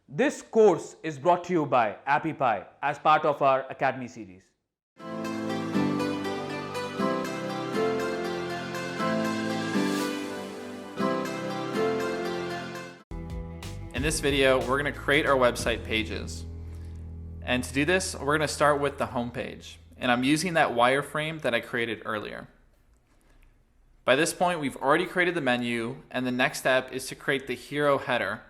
This course is brought to you by AppyPie as part of our Academy series. In this video, we're going to create our website pages. And to do this, we're going to start with the home page. And I'm using that wireframe that I created earlier. By this point, we've already created the menu, and the next step is to create the hero header,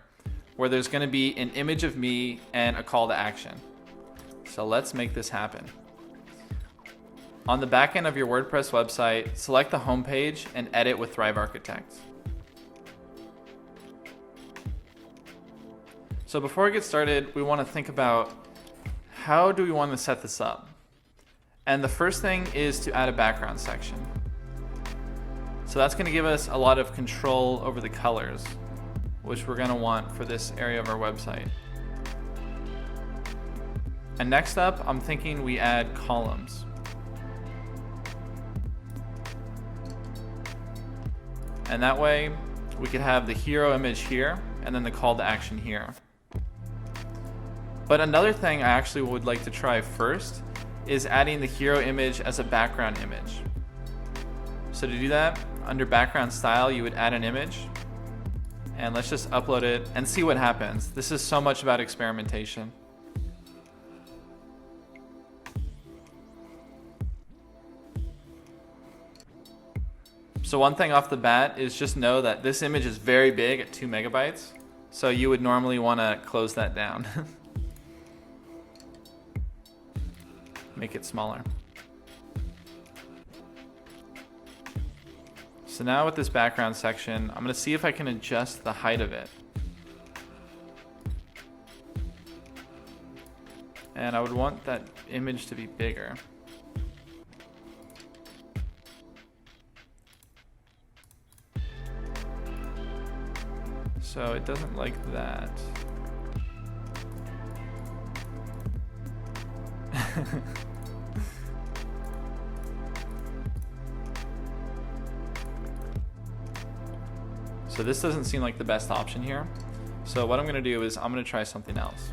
where there's going to be an image of me and a call to action. So let's make this happen. On the back end of your WordPress website, select the home page and edit with Thrive Architect. So before we get started, we want to think about how do we want to set this up? And the first thing is to add a background section. So that's going to give us a lot of control over the colors, which we're going to want for this area of our website. And next up, I'm thinking we add columns. And that way, we could have the hero image here, and then the call to action here. But another thing I actually would like to try first is adding the hero image as a background image. So to do that, under background style, you would add an image, and let's just upload it and see what happens. This is so much about experimentation. So one thing off the bat is just know that this image is very big at 2 megabytes. So you would normally want to close that down. Make it smaller. So now with this background section, I'm going to see if I can adjust the height of it. And I would want that image to be bigger. So it doesn't like that. So this doesn't seem like the best option here. So what I'm going to do is I'm going to try something else.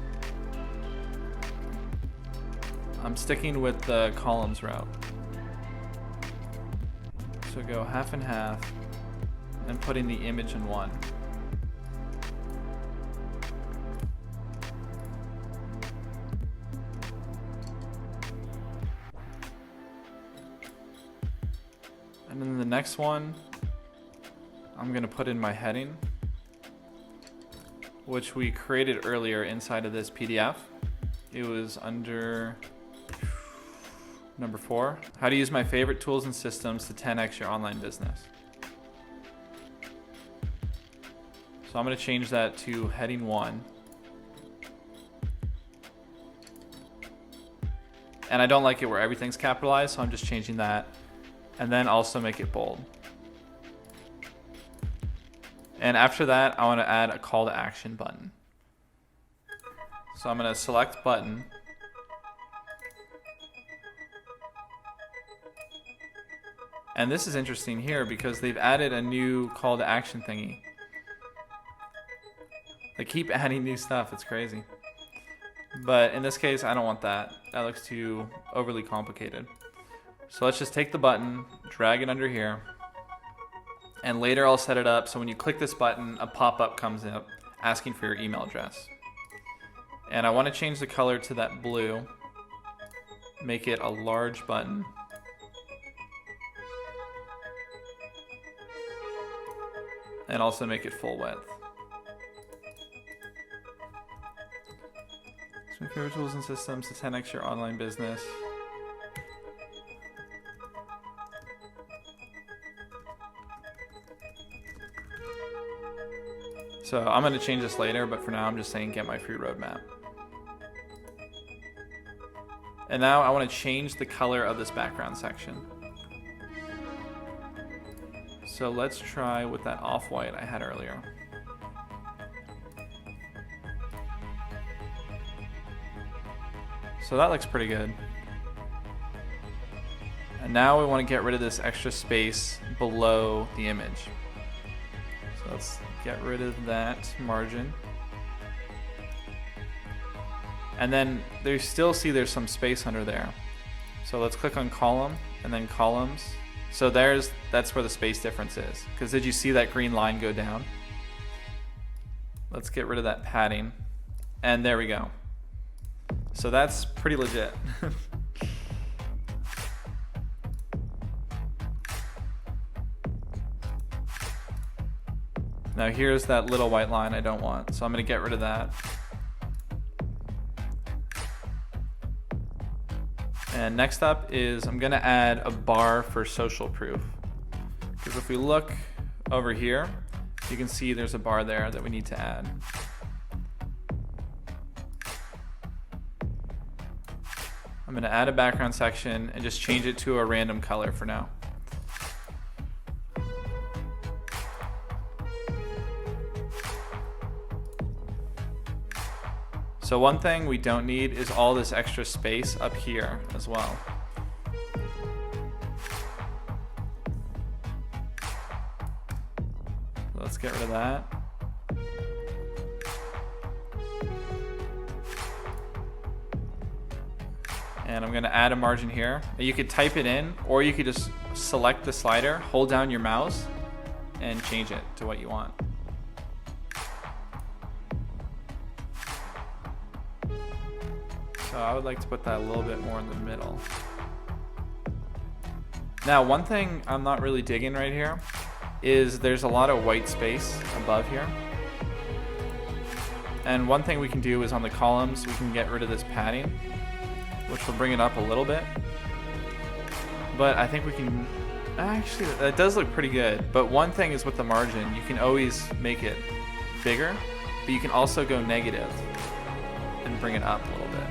I'm sticking with the columns route. So go half and half and putting the image in one. And then the next one, I'm going to put in my heading, which we created earlier inside of this PDF. It was under number 4, how to use my favorite tools and systems to 10x your online business. So I'm going to change that to heading 1. And I don't like it where everything's capitalized, so I'm just changing that. And then also make it bold. And after that, I want to add a call to action button. So I'm going to select button. And this is interesting here because they've added a new call to action thingy. They keep adding new stuff, it's crazy. But in this case, I don't want that. That looks too overly complicated. So let's just take the button, drag it under here, and later I'll set it up so when you click this button, a pop-up comes up asking for your email address. And I want to change the color to that blue, make it a large button. And also make it full width. So my favorite tools and systems to 10x your online business. So I'm going to change this later, but for now I'm just saying get my free roadmap. And now I want to change the color of this background section. So let's try with that off-white I had earlier. So that looks pretty good. And now we want to get rid of this extra space below the image. So let's get rid of that margin. And then they still see there's some space under there. So let's click on column and then columns. So that's where the space difference is. Because did you see that green line go down? Let's get rid of that padding. And there we go. So that's pretty legit. Now here's that little white line I don't want. So I'm going to get rid of that. And next up is I'm going to add a bar for social proof. Because if we look over here, you can see there's a bar there that we need to add. I'm going to add a background section and just change it to a random color for now. So one thing we don't need is all this extra space up here as well. Let's get rid of that. And I'm going to add a margin here. You could type it in, or you could just select the slider, hold down your mouse, and change it to what you want. So I would like to put that a little bit more in the middle. Now, one thing I'm not really digging right here is there's a lot of white space above here. And one thing we can do is on the columns, we can get rid of this padding, which will bring it up a little bit. But I think we can, actually, that does look pretty good. But one thing is with the margin, you can always make it bigger, but you can also go negative and bring it up a little bit.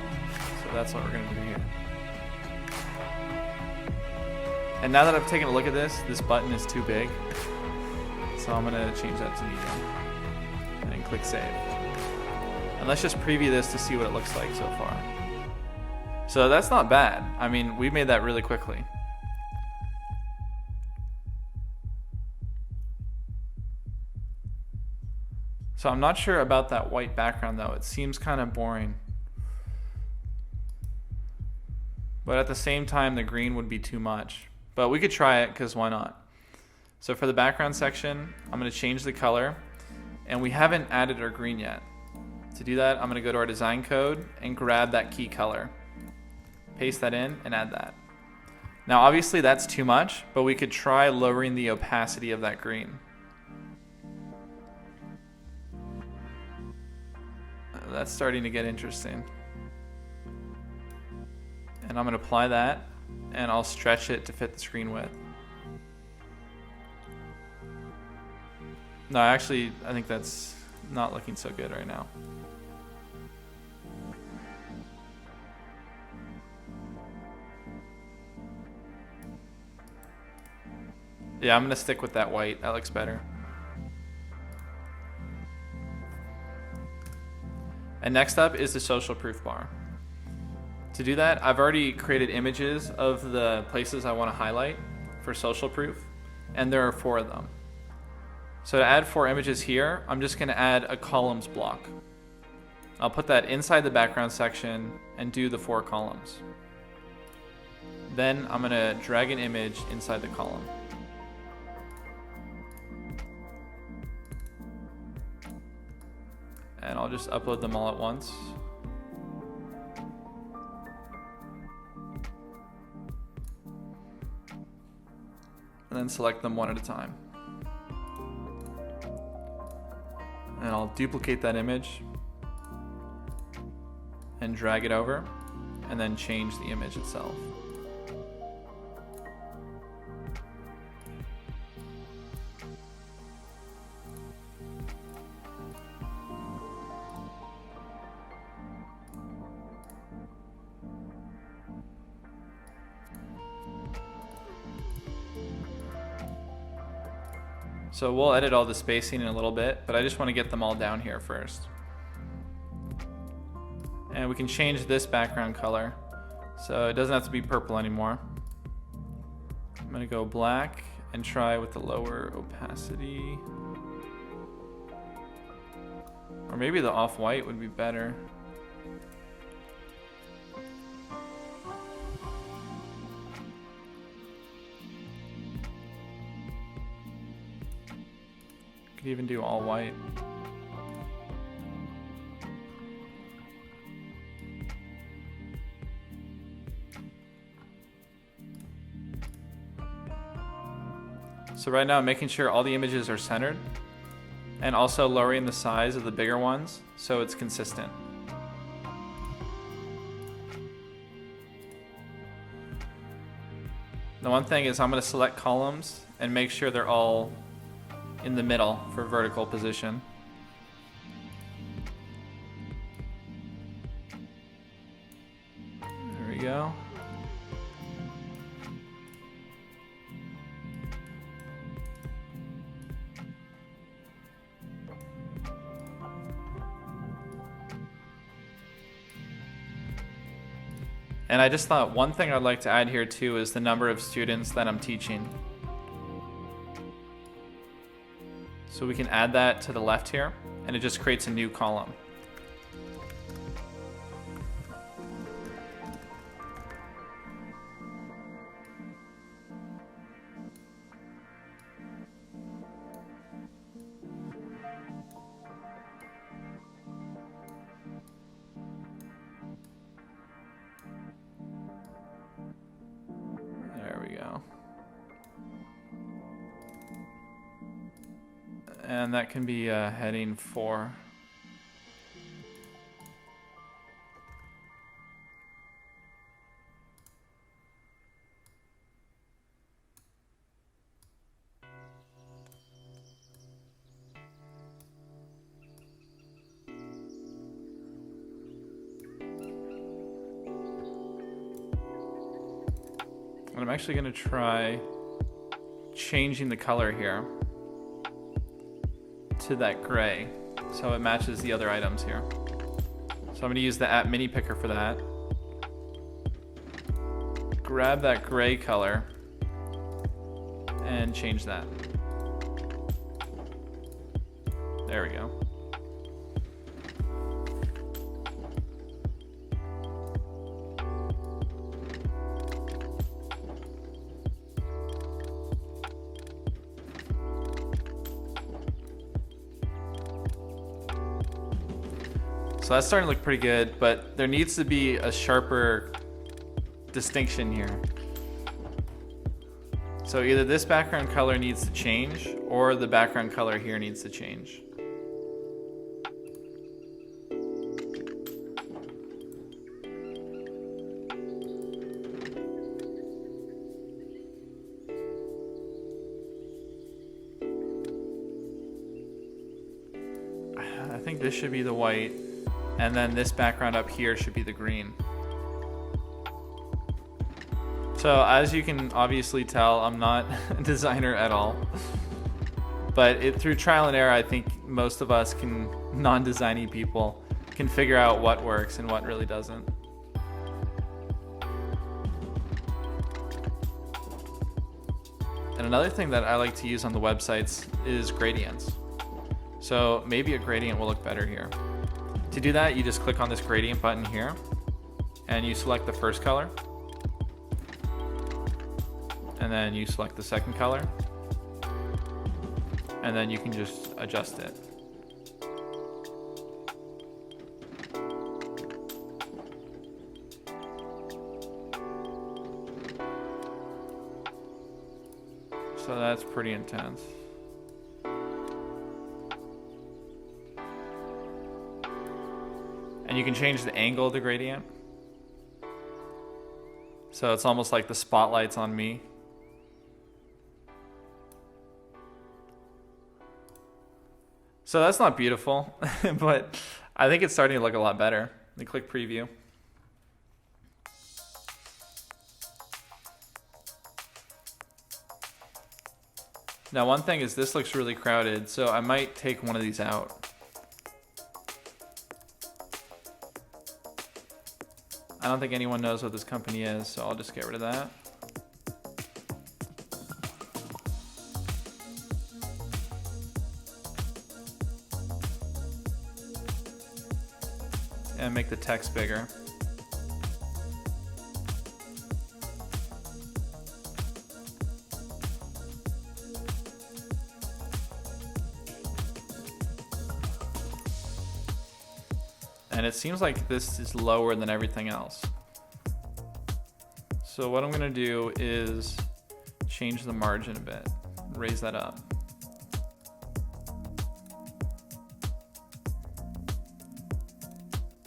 So that's what we're gonna do here. And now that I've taken a look at this button is too big. So I'm gonna change that to medium and then click save. And let's just preview this to see what it looks like so far. So that's not bad. I mean, we made that really quickly. So I'm not sure about that white background though. It seems kind of boring. But at the same time, the green would be too much. But we could try it, because why not? So for the background section, I'm going to change the color. And we haven't added our green yet. To do that, I'm going to go to our design code and grab that key color. Paste that in and add that. Now obviously that's too much, but we could try lowering the opacity of that green. That's starting to get interesting. And I'm going to apply that, and I'll stretch it to fit the screen width. No, actually, I think that's not looking so good right now. Yeah, I'm going to stick with that white. That looks better. And next up is the social proof bar. To do that, I've already created images of the places I want to highlight for social proof, and there are 4 of them. So to add 4 images here, I'm just going to add a columns block. I'll put that inside the background section and do the 4 columns. Then I'm going to drag an image inside the column. And I'll just upload them all at once. And then select them one at a time. And I'll duplicate that image and drag it over, and then change the image itself. So we'll edit all the spacing in a little bit, but I just want to get them all down here first. And we can change this background color, so it doesn't have to be purple anymore. I'm going to go black and try with the lower opacity. Or maybe the off-white would be better. Could even do all white. So right now I'm making sure all the images are centered and also lowering the size of the bigger ones so it's consistent. The one thing is I'm going to select columns and make sure they're all in the middle for vertical position. There we go. And I just thought one thing I'd like to add here too is the number of students that I'm teaching. So we can add that to the left here, and it just creates a new column. There we go. And that can be heading 4. And I'm actually going to try changing the color here to that gray so it matches the other items here. So I'm going to use the app mini picker for that. Grab that gray color and change that. There we go. So that's starting to look pretty good, but there needs to be a sharper distinction here. So either this background color needs to change or the background color here needs to change. I think this should be the white. And then this background up here should be the green. So as you can obviously tell, I'm not a designer at all. But through trial and error, I think most of us non-designy people, can figure out what works and what really doesn't. And another thing that I like to use on the websites is gradients. So maybe a gradient will look better here. To do that, you just click on this gradient button here, and you select the first color, and then you select the second color, and then you can just adjust it. So that's pretty intense. And you can change the angle of the gradient. So it's almost like the spotlight's on me. So that's not beautiful, but I think it's starting to look a lot better. Let me click preview. Now one thing is this looks really crowded, so I might take one of these out. I don't think anyone knows what this company is, so I'll just get rid of that. And make the text bigger. And it seems like this is lower than everything else. So what I'm gonna do is change the margin a bit, raise that up.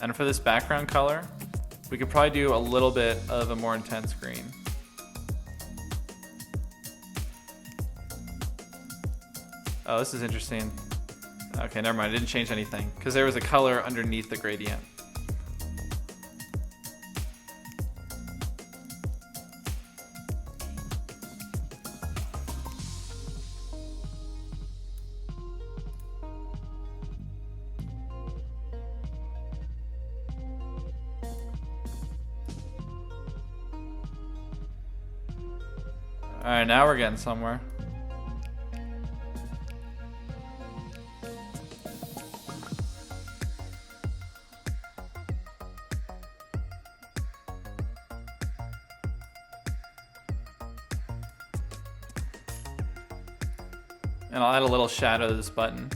And for this background color, we could probably do a little bit of a more intense green. Oh, this is interesting. Okay, never mind, I didn't change anything because there was a color underneath the gradient. All right, now we're getting somewhere. And I'll add a little shadow to this button.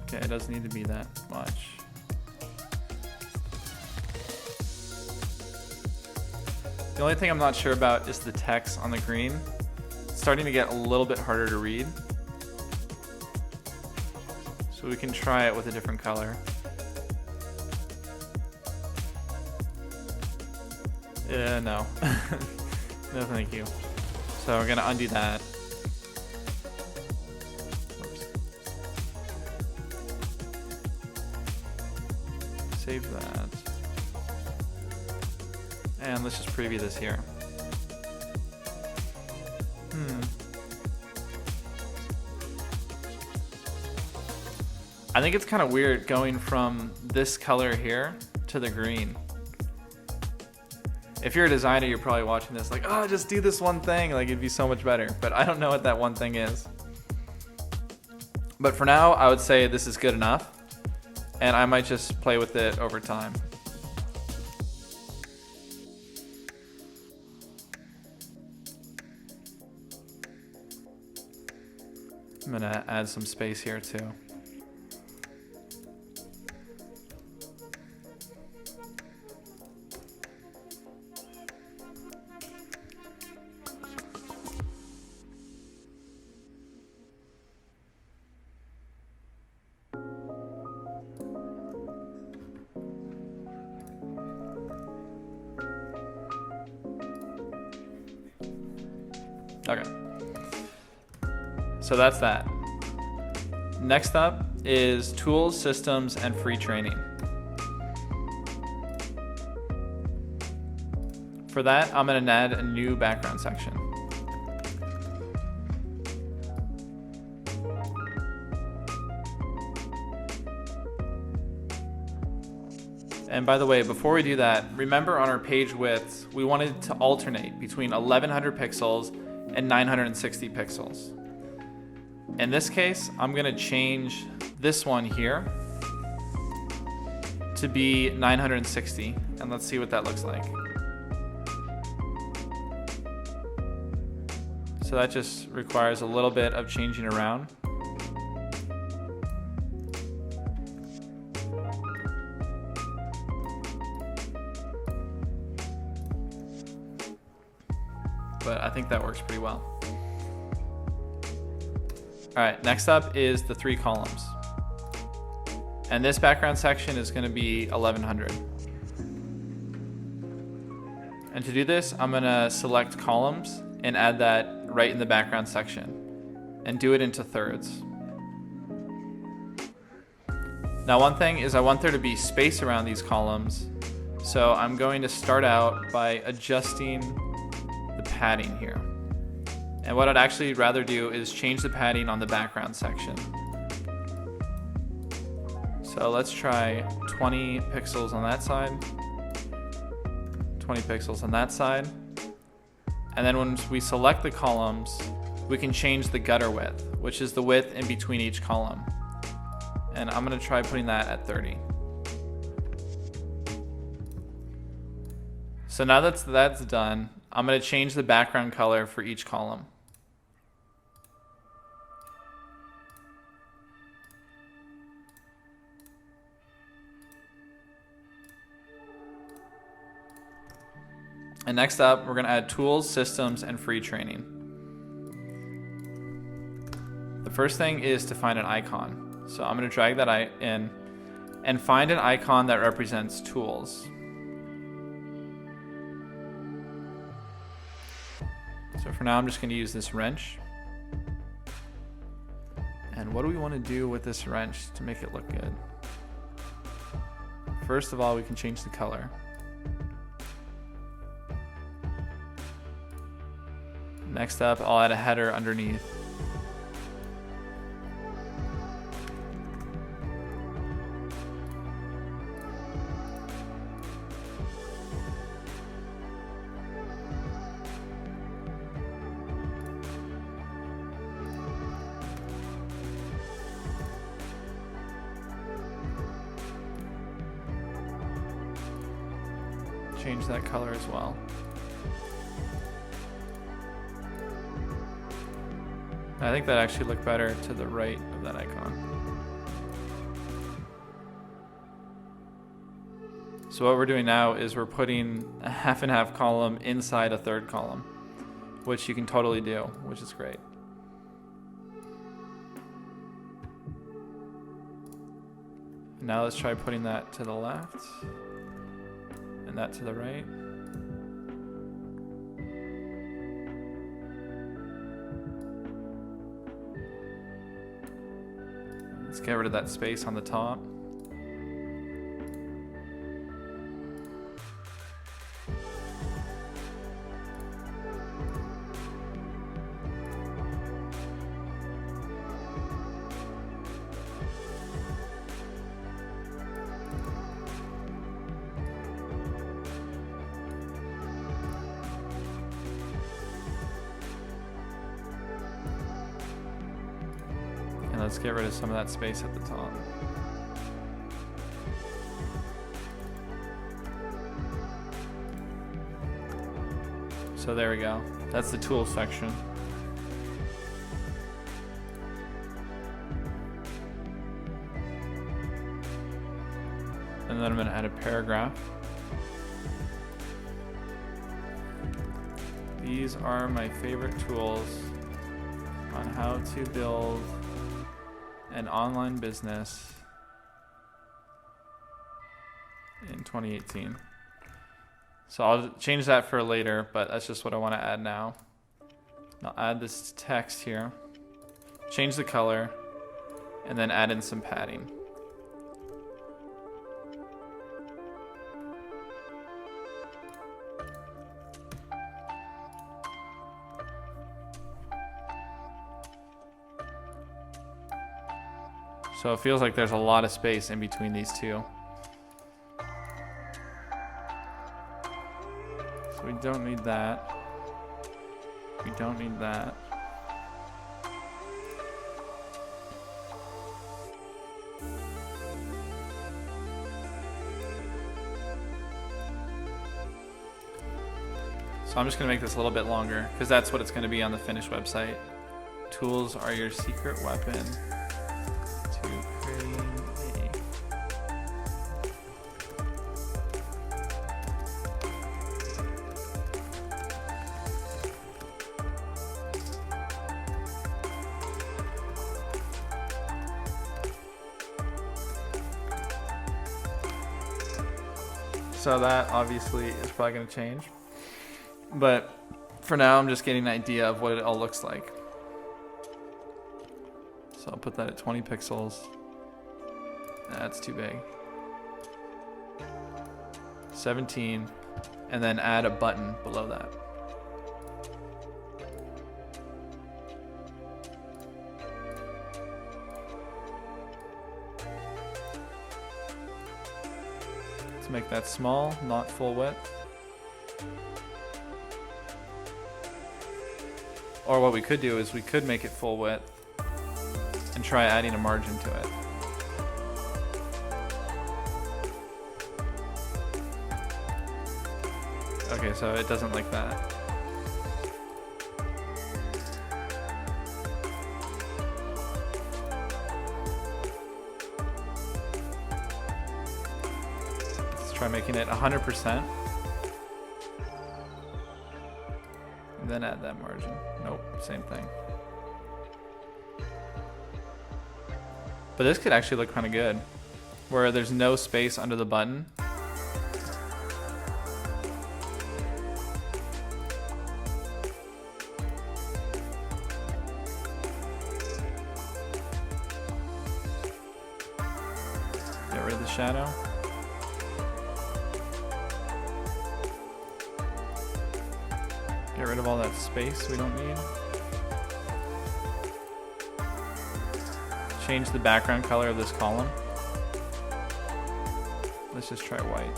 Okay, it doesn't need to be that much. The only thing I'm not sure about is the text on the green. It's starting to get a little bit harder to read. So we can try it with a different color. Yeah, no. No, thank you. So we're gonna undo that. Oops. Save that. And let's just preview this here. I think it's kind of weird going from this color here to the green. If you're a designer, you're probably watching this like, oh, just do this one thing. Like, it'd be so much better. But I don't know what that one thing is. But for now, I would say this is good enough. And I might just play with it over time. I'm gonna add some space here too. Okay. So that's that. Next up is tools, systems, and free training. For that, I'm going to add a new background section. And by the way, before we do that, remember on our page widths, we wanted to alternate between 1100 pixels and 960 pixels. In this case, I'm gonna change this one here to be 960, and let's see what that looks like. So that just requires a little bit of changing around. But I think that works pretty well. All right, next up is the 3 columns. And this background section is gonna be 1100. And to do this, I'm gonna select columns and add that right in the background section and do it into thirds. Now one thing is I want there to be space around these columns. So I'm going to start out by adjusting the padding here. And what I'd actually rather do is change the padding on the background section. So let's try 20 pixels on that side, 20 pixels on that side. And then when we select the columns, we can change the gutter width, which is the width in between each column. And I'm gonna try putting that at 30. So now that's done, I'm gonna change the background color for each column. And next up, we're gonna add tools, systems, and free training. The first thing is to find an icon. So I'm gonna drag that in and find an icon that represents tools. So for now, I'm just gonna use this wrench. And what do we wanna do with this wrench to make it look good? First of all, we can change the color. Next up, I'll add a header underneath. Change that color as well. I think that actually looked better to the right of that icon. So what we're doing now is we're putting a half and half column inside a third column, which you can totally do, which is great. Now let's try putting that to the left and that to the right. Let's get rid of that space on the top. And let's get rid of some of that space at the top. So there we go. That's the tools section. And then I'm going to add a paragraph. These are my favorite tools on how to build an online business in 2018. So I'll change that for later, but that's just what I want to add now. I'll add this text here, change the color, and then add in some padding. So it feels like there's a lot of space in between these two. So we don't need that. We don't need that. So I'm just gonna make this a little bit longer because that's what it's gonna be on the finished website. Tools are your secret weapon to creating So that obviously is probably going to change. But for now, I'm just getting an idea of what it all looks like. So I'll put that at 20 pixels. That's too big. 17, and then add a button below that. Let's make that small, not full width. Or what we could do is we could make it full width and try adding a margin to it. Okay, so it doesn't like that. Let's try making it 100%. And then add that margin. Nope, same thing. But this could actually look kind of good, where there's no space under the button. Get rid of the shadow. Get rid of all that space we don't need. Change the background color of this column. Let's just try white.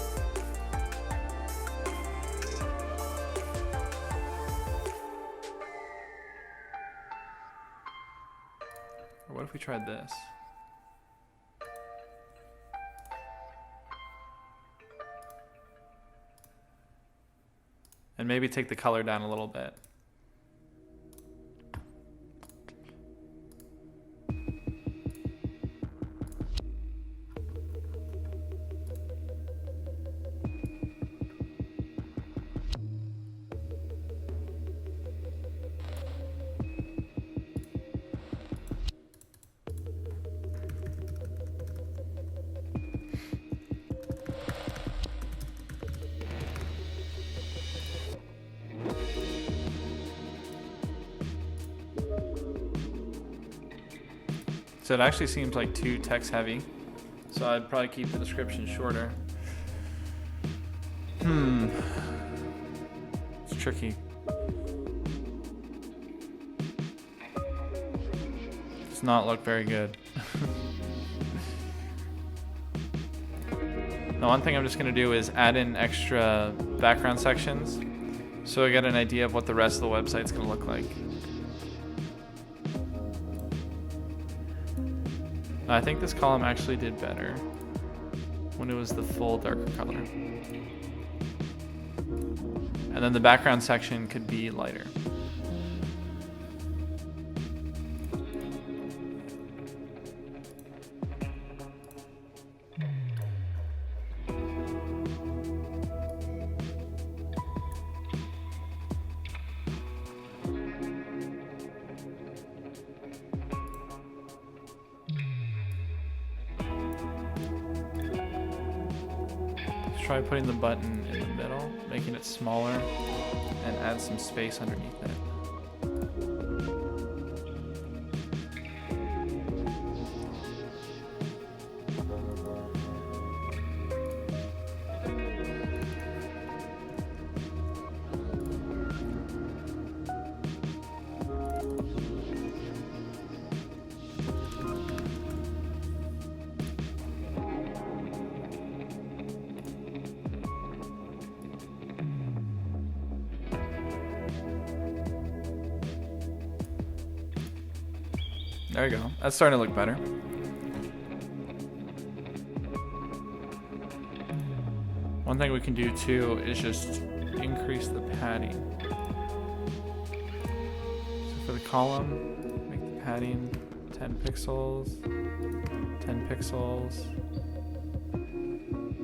Or what if we tried this? And maybe take the color down a little bit. So it actually seems like too text heavy. So I'd probably keep the description shorter. It's tricky. Does not look very good. Now one thing I'm just gonna do is add in extra background sections so I get an idea of what the rest of the website's gonna look like. I think this column actually did better when it was the full darker color. And then the background section could be lighter. Try putting the button in the middle, making it smaller, and add some space underneath it. There you go. That's starting to look better. One thing we can do too is just increase the padding. So for the column, make the padding 10 pixels, 10 pixels.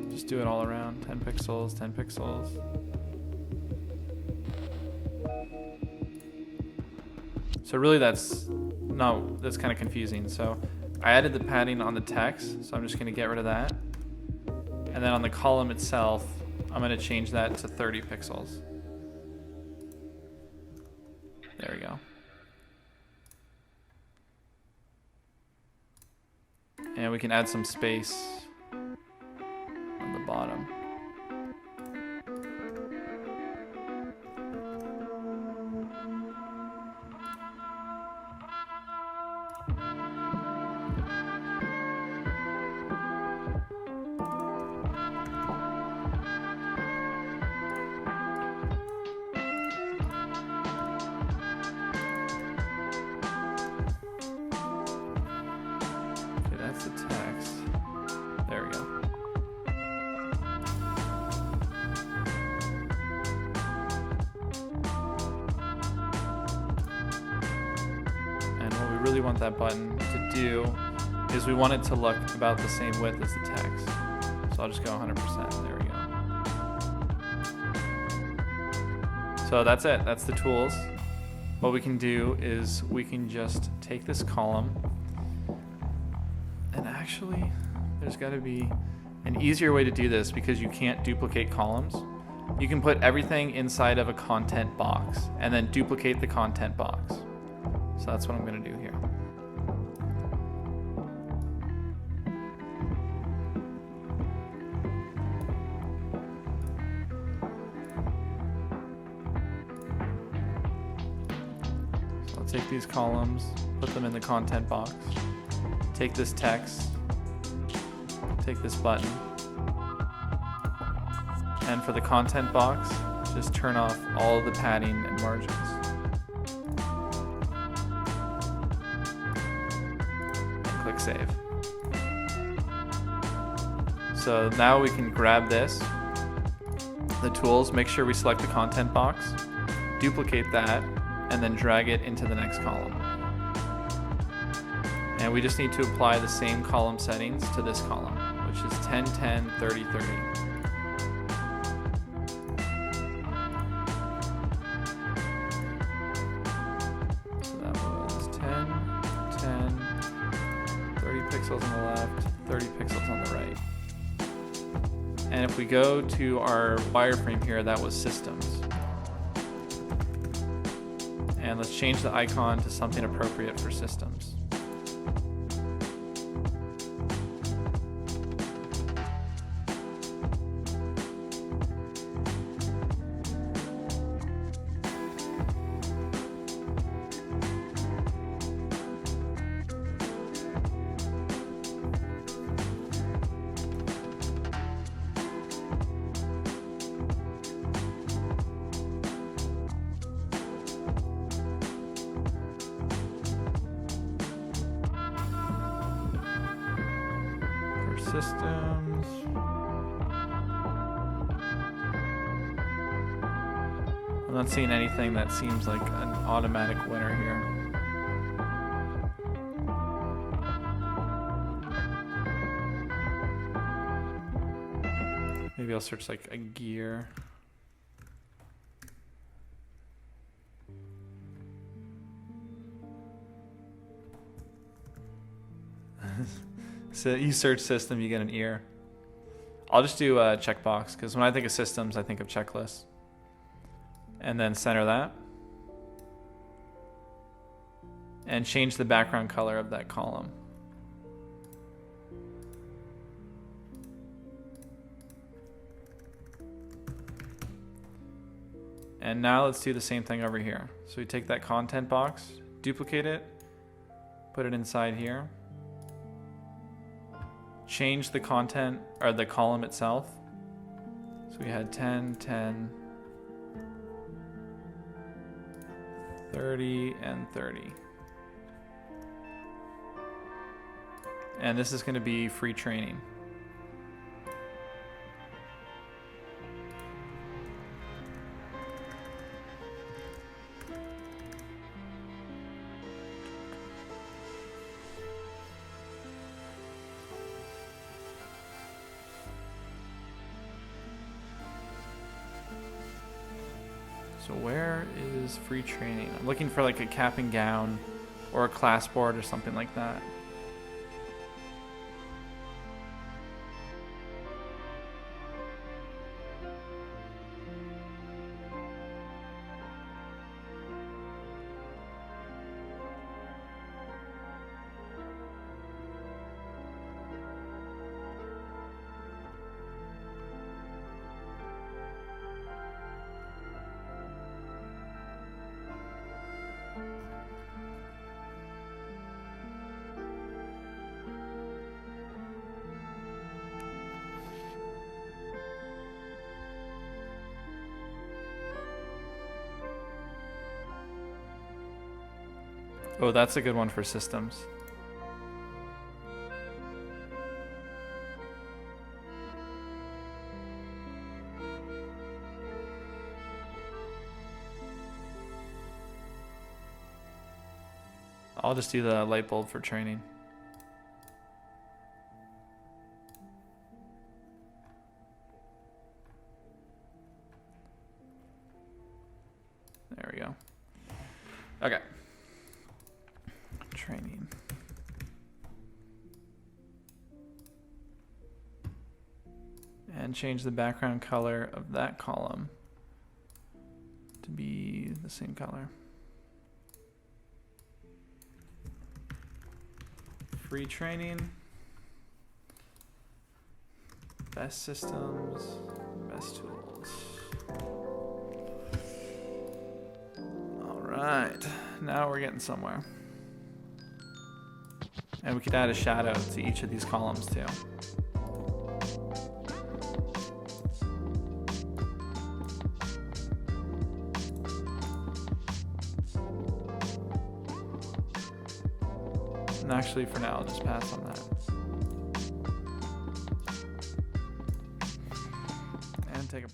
Just do it all around. 10 pixels, 10 pixels. So really that's kind of confusing. So I added the padding on the text, so I'm just going to get rid of that. And then on the column itself, I'm going to change that to 30 pixels. There we go. And we can add some space on the bottom. really want that button to do is we want it to look about the same width as the text. So I'll just go 100%. There we go. So that's it. That's the tools. What we can do is we can just take this column, and actually there's got to be an easier way to do this because you can't duplicate columns. You can put everything inside of a content box and then duplicate the content box. So that's what I'm going to do here. So I'll take these columns, put them in the content box, take this text, take this button, and for the content box, just turn off all of the padding and margins. And click save. So now we can grab this, the tools, make sure we select the content box, duplicate that, and then drag it into the next column. And we just need to apply the same column settings to this column, which is 10, 10, 30, 30. So that was 10, 10, 30 pixels on the left, 30 pixels on the right. And if we go to our wireframe here, that was systems. And let's change the icon to something appropriate for systems. Systems. I'm not seeing anything that seems like an automatic winner here. Maybe I'll search like a gear. So you search system, you get an ear. I'll just do a checkbox because when I think of systems, I think of checklists. And then center that. And change the background color of that column. And now let's do the same thing over here. So we take that content box, duplicate it, put it inside here. Change the content or the column itself. So we had 10, 10, 30, and 30. And this is going to be free training. So where is free training? I'm looking for like a cap and gown or a class board or something like that. Oh, that's a good one for systems. I'll I'll just do the light bulb for training. There we go. Okay. Training. And change the background color of that column to be the same color. Free training. Best systems, best tools. All right, now we're getting somewhere. And we could add a shadow to each of these columns too. And actually, for now, I'll just pass on that. And take a break.